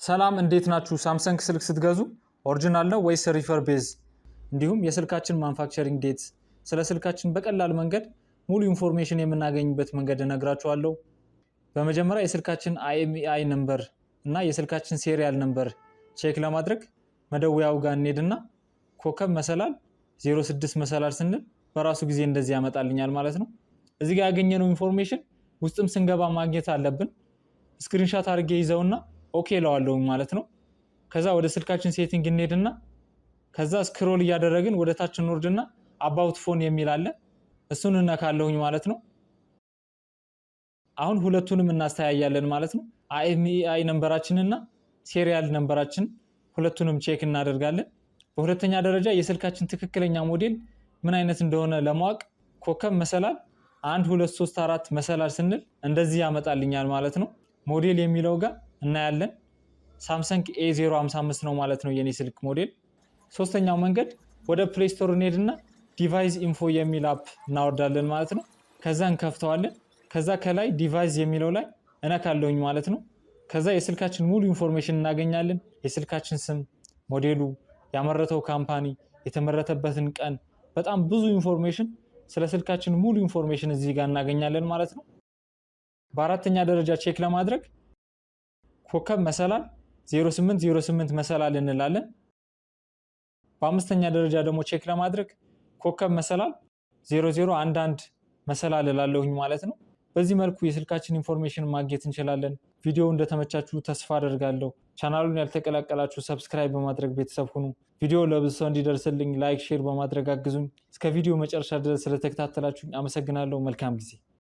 ሰላም እንዴት ናችሁ? ሳምሰንግ ስልክ ስትገዙ ኦሪጂናል ነው ወይስ ሪፈር ቤዝ እንዲሁም የስልካችን ማኑፋክቸሪንግ ዴት ስለ ስልካችን በቀላል መንገድ ሙሉ ኢንፎርሜሽን የምናገኝበት መንገድ እነግራችኋለሁ። በመጀመሪያ የስልካችን IMEI ነምበር እና የስልካችን ሴሪያል ነምበር ቼክ ለማድረግ መደወያው ጋር እንሄድና ኮከብ መሰላል 06 መሰላል ስንል በራሱ ጊዜ እንደዚህ ያመጣልኛል ማለት ነው። እዚህ ጋር ያገኘነው ኢንፎርሜሽን ውስጥም ስንገባ ማግኘት አለብን። ስክሪንሻት አድርጌ ይዘውና ኦኬ ለዋለሁ ማለት ነው። ከዛ ወደ ስልካችን ሴቲንግ እንሄድና ከዛ ስክሮል እያደረግን ወደ ታች እንወርድና አባውት ፎን የሚል አለ እሱን እንነካለሁኝ ማለት ነው። አሁን ሁለቱንም እናስተያያለን ማለት ነው። IMEI ነምበራችንና ሴሪያል ነምበራችን ሁለቱንም ቼክ እናደርጋለን። በሁለተኛ ደረጃ የስልካችን ትክክለኛ ሞዴል ምን አይነት እንደሆነ ለማወቅ ኮከብ መሰላል 1234 መሰላል ስንል እንደዚህ ያመጣልኛል ማለት ነው። ሞዴል የሚለው ጋር እናያለን። ሳምሰንግ A055 ነው ማለት ነው የኔ ስልክ ሞዴል። ሶስተኛው መንገድ ወደ ፕሌይ ስቶር እንሄድና ዲቫይስ ኢንፎ የሚል አፕ እናወርዳለን ማለት ነው። ከዛ እንከፍተዋለን። ከዛ ከላይ ዲቫይስ የሚለው ላይ እነካለሁኝ ማለት ነው። ከዛ የስልካችን ሙሉ ኢንፎርሜሽን እናገኛለን። የስልካችን ስም፣ ሞዴሉ፣ ያመረተው ካምፓኒ፣ የተመረተበትን ቀን፣ በጣም ብዙ ኢንፎርሜሽን ስለ ስልካችን ሙሉ ኢንፎርሜሽን እዚህ ጋር እናገኛለን ማለት ነው። በአራተኛ ደረጃ ቼክ ለማድረግ ኮከብ መሰላል 0808 መሰላል እንላለን። በአምስተኛ ደረጃ ደግሞ ቼክ ለማድረግ ኮከብ መሰላል 0011 መሰላል እላለሁኝ ማለት ነው። በዚህ መልኩ የስልካችን ኢንፎርሜሽን ማግኘት እንችላለን። ቪዲዮው እንደተመቻችሁ ተስፋ አደርጋለሁ። ቻናሉን ያልተቀላቀላችሁ ሰብስክራይብ በማድረግ ቤተሰብ ሁኑ። ቪዲዮ ለብዙ ሰው እንዲደርስልኝ ላይክ፣ ሼር በማድረግ አግዙኝ። እስከ ቪዲዮ መጨረሻ ድረስ ስለተከታተላችሁኝ አመሰግናለሁ። መልካም ጊዜ